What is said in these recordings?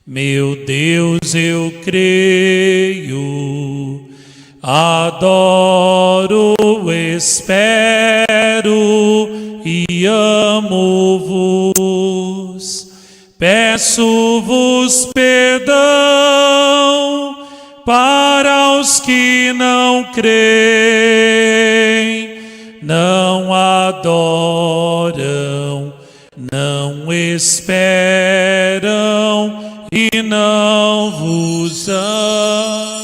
Meu Deus, eu creio, adoro, espero e amo-vos. Peço-vos perdão para os que não creem, não adoram, não esperam e não vos amam.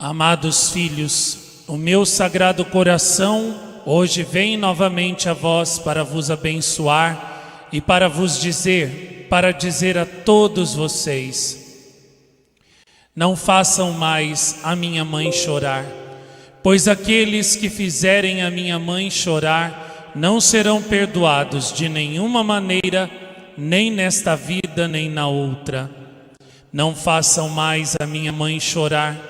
Amados filhos, o meu sagrado coração hoje vem novamente a vós para vos abençoar e para dizer a todos vocês: não façam mais a minha mãe chorar, pois aqueles que fizerem a minha mãe chorar não serão perdoados de nenhuma maneira, nem nesta vida nem na outra. Não façam mais a minha mãe chorar,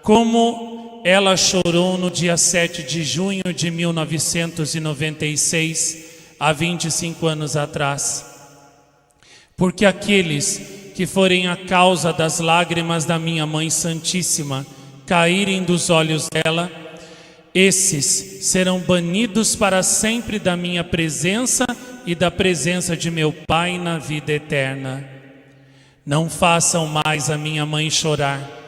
como ela chorou no dia 7 de junho de 1996, há 25 anos atrás. Porque aqueles que forem a causa das lágrimas da minha Mãe Santíssima caírem dos olhos dela, esses serão banidos para sempre da minha presença e da presença de meu Pai na vida eterna. Não façam mais a minha mãe chorar,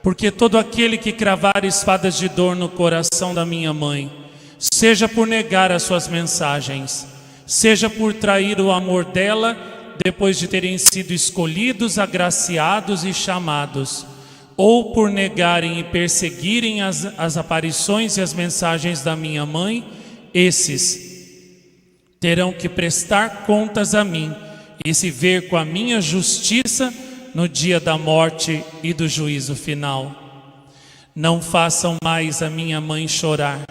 porque todo aquele que cravar espadas de dor no coração da minha mãe, seja por negar as suas mensagens, seja por trair o amor dela depois de terem sido escolhidos, agraciados e chamados, ou por negarem e perseguirem as aparições e as mensagens da minha mãe, esses terão que prestar contas a mim e se ver com a minha justiça no dia da morte e do juízo final. Não façam mais a minha mãe chorar,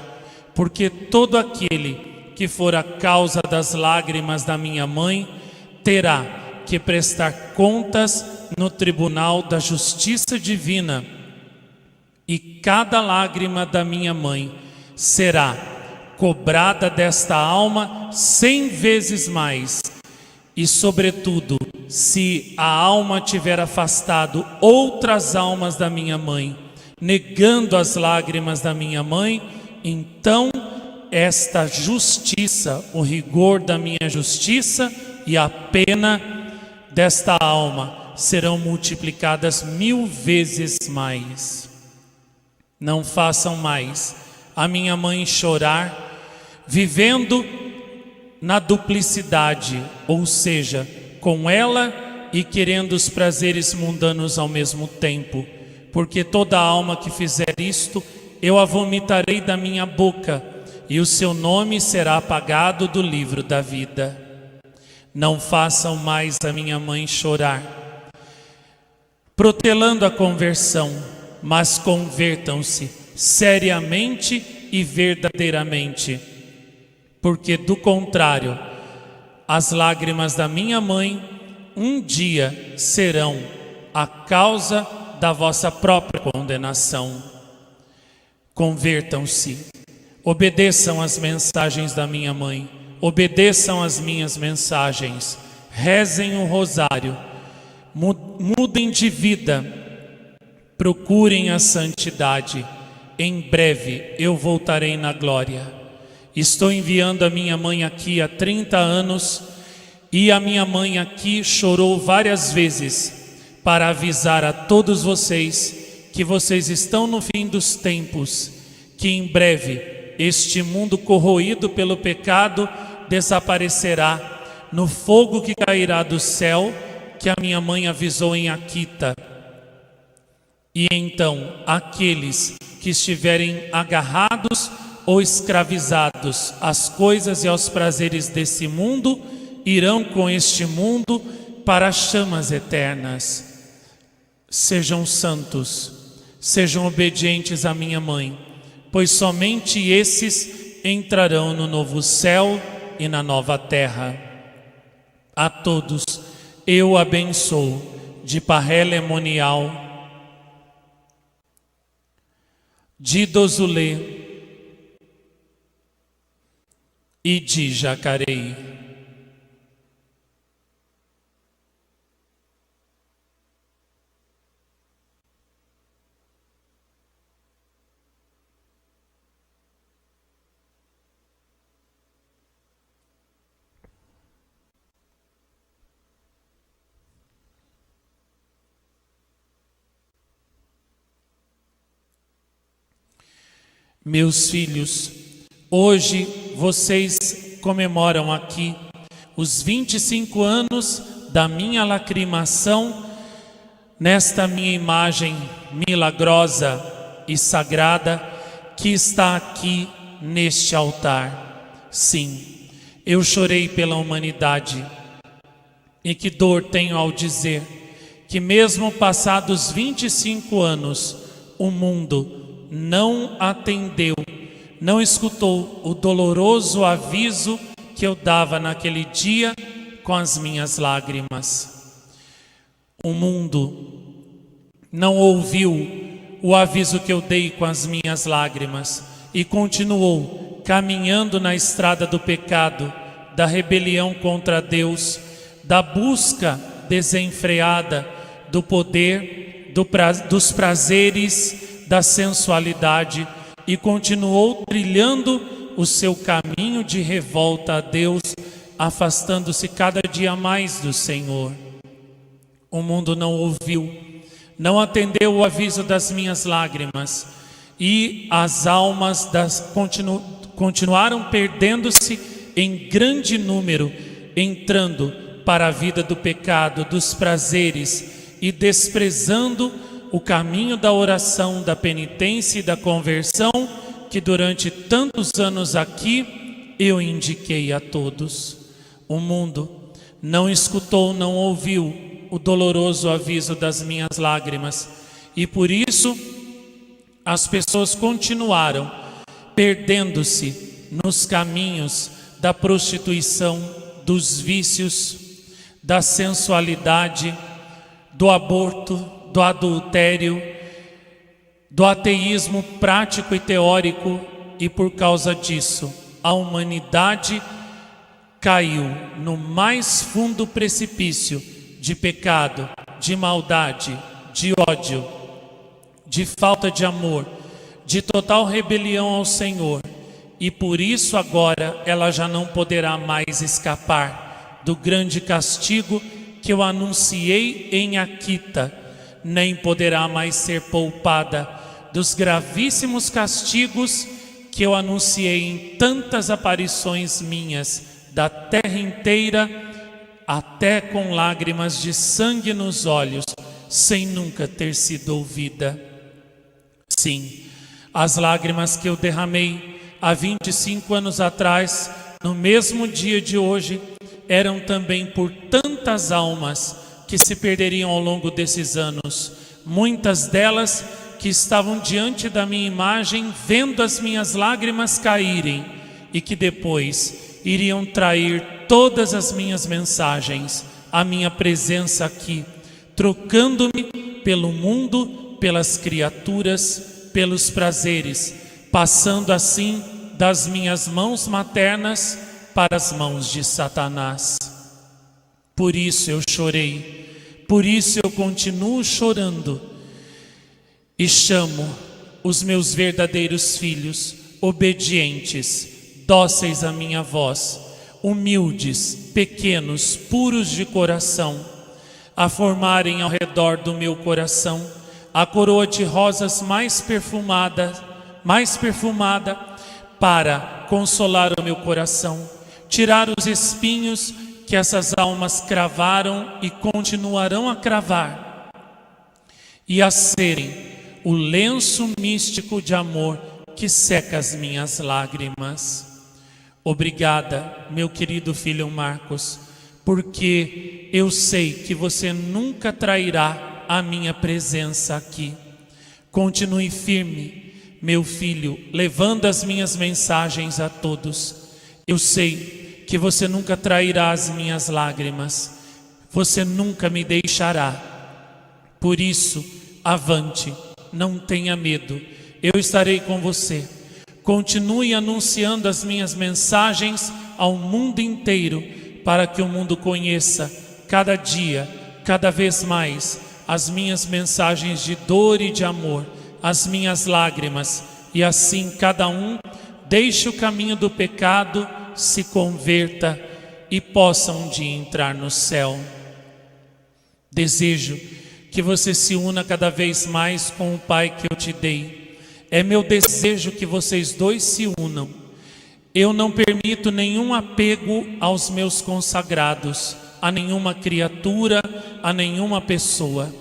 porque todo aquele que for a causa das lágrimas da minha mãe terá que prestar contas no tribunal da justiça divina, e cada lágrima da minha mãe será cobrada desta alma 100 vezes mais. E sobretudo, se a alma tiver afastado outras almas da minha mãe, negando as lágrimas da minha mãe, então esta justiça, o rigor da minha justiça e a pena desta alma serão multiplicadas 1000 vezes mais. Não façam mais a minha mãe chorar, vivendo na duplicidade, ou seja, com ela e querendo os prazeres mundanos ao mesmo tempo, porque toda alma que fizer isto, eu a vomitarei da minha boca, e o seu nome será apagado do livro da vida. Não façam mais a minha mãe chorar, protelando a conversão, mas convertam-se seriamente e verdadeiramente, porque do contrário, as lágrimas da minha mãe um dia serão a causa da vossa própria condenação. Convertam-se, obedeçam às mensagens da minha mãe, obedeçam as minhas mensagens, rezem o rosário, mudem de vida, procurem a santidade. Em breve eu voltarei na glória. Estou enviando a minha mãe aqui há 30 anos e a minha mãe aqui chorou várias vezes para avisar a todos vocês que vocês estão no fim dos tempos, que em breve este mundo corroído pelo pecado desaparecerá no fogo que cairá do céu, que a minha mãe avisou em Akita. E então aqueles que estiverem agarrados ou escravizados às coisas e aos prazeres desse mundo, irão com este mundo para as chamas eternas. Sejam santos, sejam obedientes à minha mãe, pois somente esses entrarão no novo céu e na nova terra. A todos eu abençoo de Parré Monial, de Dozulê e de Jacareí. Meus filhos, hoje vocês comemoram aqui os 25 anos da minha lacrimação nesta minha imagem milagrosa e sagrada que está aqui neste altar. Sim, eu chorei pela humanidade. E que dor tenho ao dizer que mesmo passados 25 anos, o mundo não atendeu, não escutou o doloroso aviso que eu dava naquele dia com as minhas lágrimas. O mundo não ouviu o aviso que eu dei com as minhas lágrimas e continuou caminhando na estrada do pecado, da rebelião contra Deus, da busca desenfreada do poder, dos prazeres, da sensualidade, e continuou trilhando o seu caminho de revolta a Deus, afastando-se cada dia mais do Senhor. O mundo não ouviu, não atendeu o aviso das minhas lágrimas, e as almas continuaram perdendo-se em grande número, entrando para a vida do pecado, dos prazeres, e desprezando o caminho da oração, da penitência e da conversão que durante tantos anos aqui eu indiquei a todos. O mundo não escutou, não ouviu o doloroso aviso das minhas lágrimas, e por isso as pessoas continuaram perdendo-se nos caminhos da prostituição, dos vícios, da sensualidade, do aborto, do adultério, do ateísmo prático e teórico, e por causa disso a humanidade caiu no mais fundo precipício de pecado, de maldade, de ódio, de falta de amor, de total rebelião ao Senhor, e por isso agora ela já não poderá mais escapar do grande castigo que eu anunciei em Akita, nem poderá mais ser poupada dos gravíssimos castigos que eu anunciei em tantas aparições minhas da terra inteira, até com lágrimas de sangue nos olhos, sem nunca ter sido ouvida. Sim, as lágrimas que eu derramei há 25 anos atrás, no mesmo dia de hoje, eram também por tantas almas que se perderiam ao longo desses anos, muitas delas que estavam diante da minha imagem, vendo as minhas lágrimas caírem, e que depois iriam trair todas as minhas mensagens, a minha presença aqui, trocando-me pelo mundo, pelas criaturas, pelos prazeres, passando assim das minhas mãos maternas para as mãos de Satanás. Por isso eu chorei, por isso eu continuo chorando e chamo os meus verdadeiros filhos, obedientes, dóceis à minha voz, humildes, pequenos, puros de coração, a formarem ao redor do meu coração a coroa de rosas mais perfumada, para consolar o meu coração, tirar os espinhos que essas almas cravaram e continuarão a cravar, e a serem o lenço místico de amor que seca as minhas lágrimas. Obrigada, meu querido filho Marcos, porque eu sei que você nunca trairá a minha presença aqui. Continue firme, meu filho, levando as minhas mensagens a todos. Eu sei que você nunca trairá as minhas lágrimas, você nunca me deixará. Por isso, avante, não tenha medo, eu estarei com você. Continue anunciando as minhas mensagens ao mundo inteiro, para que o mundo conheça cada dia, cada vez mais, as minhas mensagens de dor e de amor, as minhas lágrimas, e assim cada um deixe o caminho do pecado, se converta e possa um dia entrar no céu. Desejo que você se una cada vez mais com o Pai que eu te dei. É meu desejo que vocês dois se unam. Eu não permito nenhum apego aos meus consagrados, a nenhuma criatura, a nenhuma pessoa.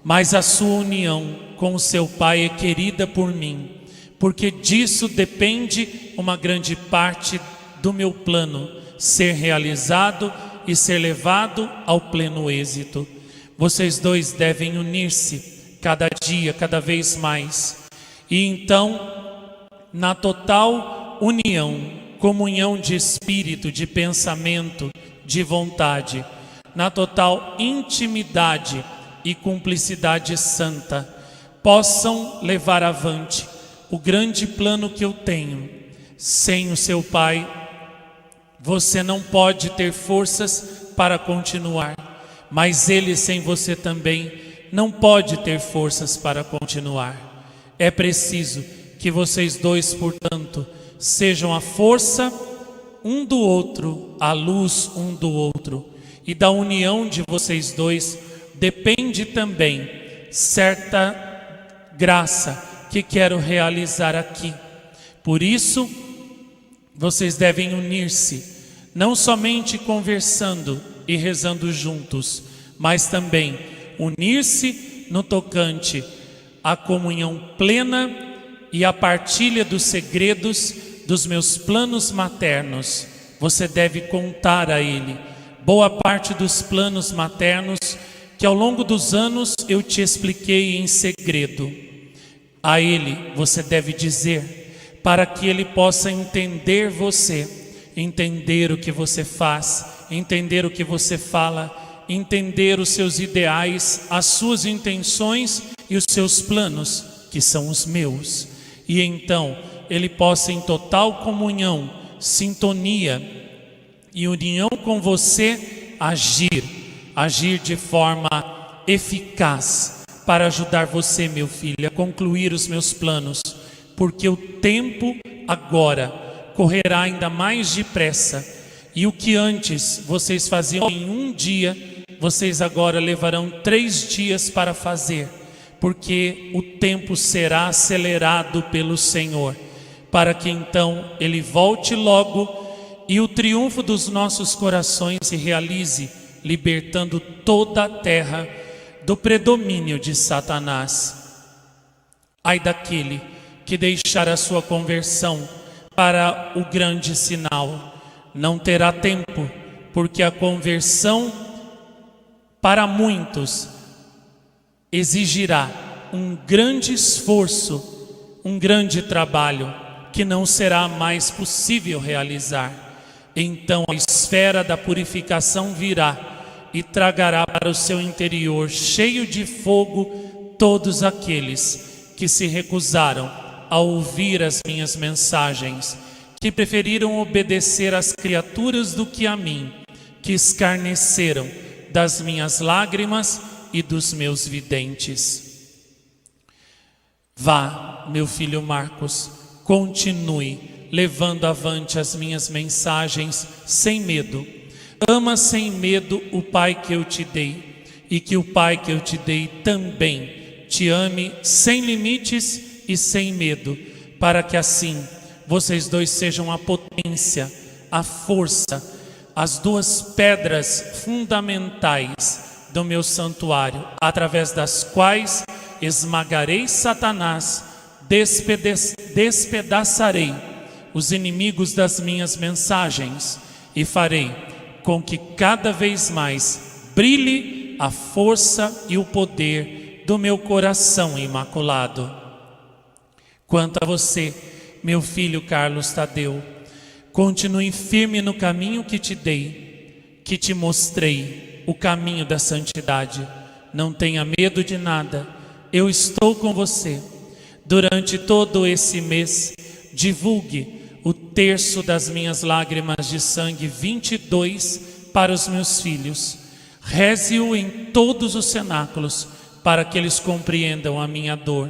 Mas a sua união com o seu Pai é querida por mim, porque disso depende uma grande parte do meu plano ser realizado e ser levado ao pleno êxito. Vocês dois devem unir-se cada dia, cada vez mais. E então, na total união, comunhão de espírito, de pensamento, de vontade, na total intimidade e cumplicidade santa, possam levar avante o grande plano que eu tenho. Sem o seu Pai, você não pode ter forças para continuar, mas Ele sem você também não pode ter forças para continuar. É preciso que vocês dois, portanto, sejam a força um do outro, a luz um do outro. E da união de vocês dois depende também certa graça que quero realizar aqui. Por isso, vocês devem unir-se, não somente conversando e rezando juntos, mas também unir-se no tocante à comunhão plena e à partilha dos segredos dos meus planos maternos. Você deve contar a Ele boa parte dos planos maternos que ao longo dos anos eu te expliquei em segredo. A Ele você deve dizer, para que Ele possa entender você, entender o que você faz, entender o que você fala, entender os seus ideais, as suas intenções e os seus planos, que são os meus. E então Ele possa em total comunhão, sintonia e união com você agir de forma eficaz para ajudar você, meu filho, a concluir os meus planos, porque o tempo agora correrá ainda mais depressa, e o que antes vocês faziam em um dia, vocês agora levarão 3 dias para fazer, porque o tempo será acelerado pelo Senhor, para que então Ele volte logo e o triunfo dos nossos corações se realize, libertando toda a terra do predomínio de Satanás. Ai daquele que deixar a sua conversão para o grande sinal, não terá tempo, porque a conversão para muitos exigirá um grande esforço, um grande trabalho, que não será mais possível realizar. Então a esfera da purificação virá e tragará para o seu interior, cheio de fogo, todos aqueles que se recusaram a ouvir as minhas mensagens, que preferiram obedecer às criaturas do que a mim, que escarneceram das minhas lágrimas e dos meus videntes. Vá, meu filho Marcos, continue levando avante as minhas mensagens sem medo. Ama sem medo o Pai que eu te dei, e que o Pai que eu te dei também te ame sem limites e sem medo, para que assim vocês dois sejam a potência, a força, as duas pedras fundamentais do meu santuário, através das quais esmagarei Satanás, despedaçarei os inimigos das minhas mensagens e farei com que cada vez mais brilhe a força e o poder do meu coração imaculado. Quanto a você, meu filho Carlos Tadeu, continue firme no caminho que te dei, que te mostrei, o caminho da santidade. Não tenha medo de nada, eu estou com você. Durante todo esse mês, divulgue o terço das minhas lágrimas de sangue 22 para os meus filhos. Reze-o em todos os cenáculos, para que eles compreendam a minha dor.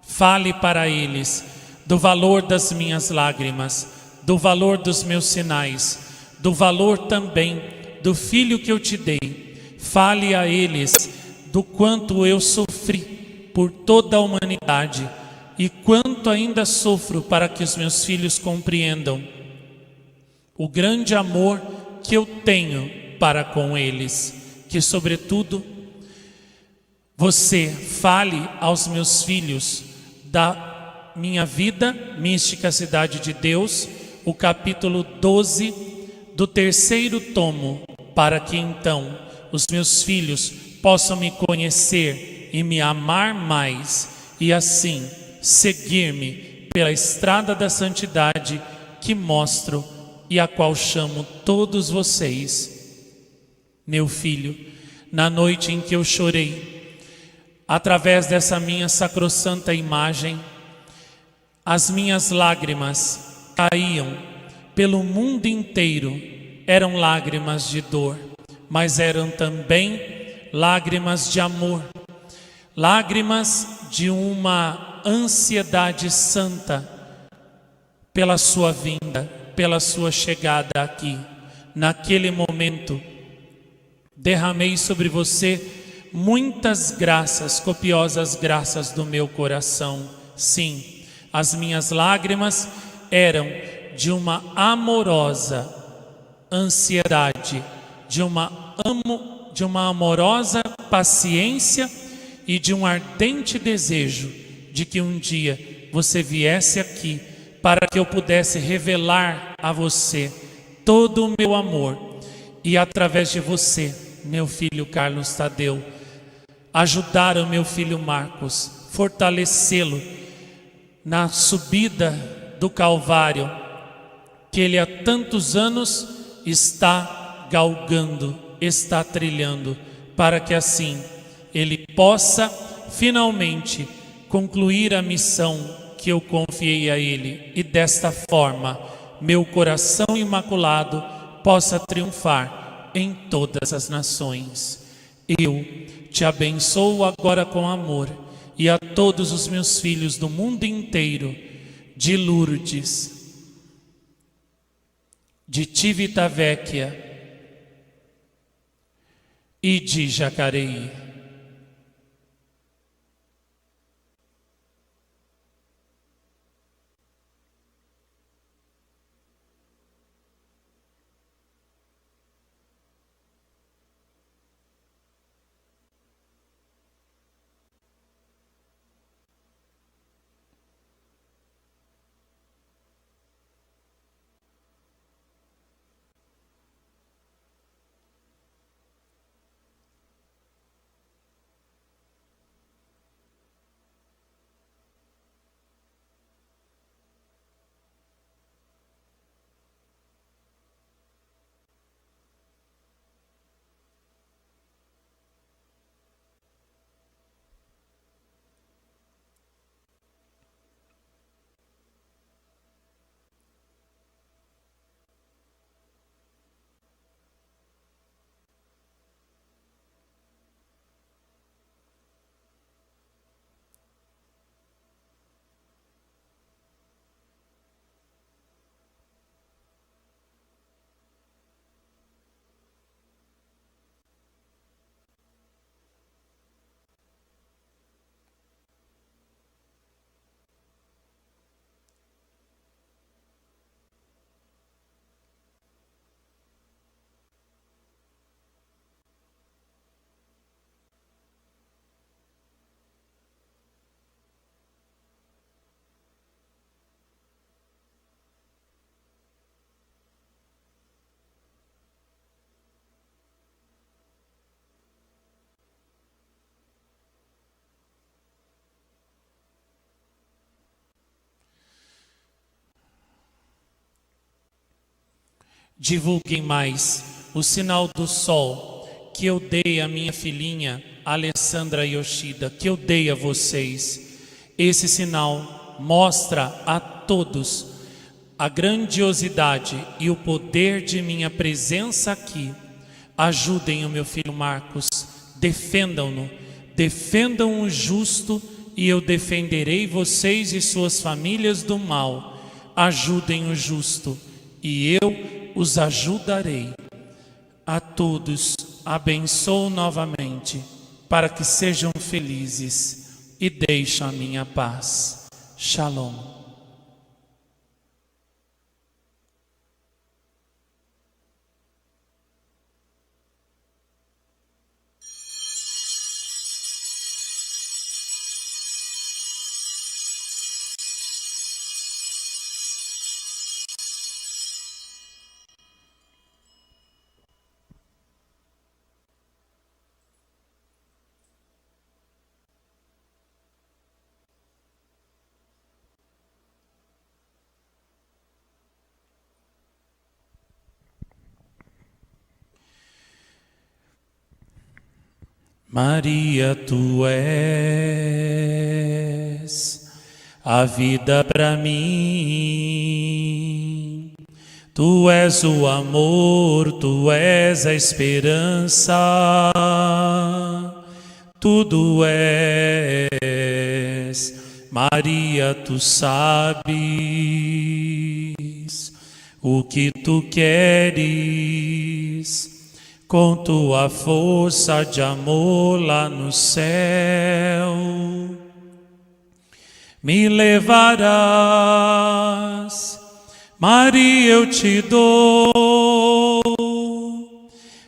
Fale para eles do valor das minhas lágrimas, do valor dos meus sinais, do valor também do filho que eu te dei. Fale a eles do quanto eu sofri por toda a humanidade e quanto ainda sofro para que os meus filhos compreendam o grande amor que eu tenho para com eles. Que, sobretudo, você fale aos meus filhos da minha vida mística Cidade de Deus, o capítulo 12 do 3º tomo, para que então os meus filhos possam me conhecer e me amar mais, e assim seguir-me pela estrada da santidade que mostro e a qual chamo todos vocês. Meu filho, na noite em que eu chorei, através dessa minha sacrossanta imagem, as minhas lágrimas caíam pelo mundo inteiro. Eram lágrimas de dor, mas eram também lágrimas de amor, lágrimas de uma ansiedade santa pela sua vinda, pela sua chegada aqui. Naquele momento, derramei sobre você muitas graças, copiosas graças do meu coração. Sim, as minhas lágrimas eram de uma amorosa ansiedade, de uma amorosa paciência e de um ardente desejo de que um dia você viesse aqui para que eu pudesse revelar a você todo o meu amor e, através de você, meu filho Carlos Tadeu, ajudar o meu filho Marcos, fortalecê-lo na subida do Calvário que ele há tantos anos está galgando, está trilhando, para que assim ele possa finalmente concluir a missão que eu confiei a ele, e desta forma meu coração imaculado possa triunfar em todas as nações. Eu te abençoo agora com amor, e a todos os meus filhos do mundo inteiro, de Lourdes, de Civitavecchia e de Jacareí. Divulguem mais o sinal do sol que eu dei à minha filhinha Alessandra Yoshida, que eu dei a vocês. Esse sinal mostra a todos a grandiosidade e o poder de minha presença aqui. Ajudem o meu filho Marcos, defendam-no, defendam o justo e eu defenderei vocês e suas famílias do mal. Ajudem o justo e eu os ajudarei. A todos abençoo novamente, para que sejam felizes e deixem a minha paz. Shalom. Maria, tu és a vida para mim. Tu és o amor, tu és a esperança. Tudo és. Maria, tu sabes o que tu queres. Com tua força de amor lá no céu, me levarás. Maria, eu te dou,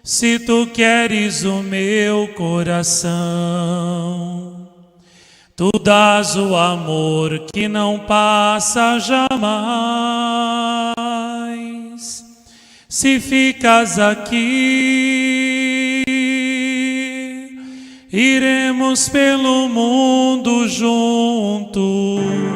se tu queres o meu coração. Tu dás o amor que não passa jamais. Se ficas aqui, iremos pelo mundo juntos.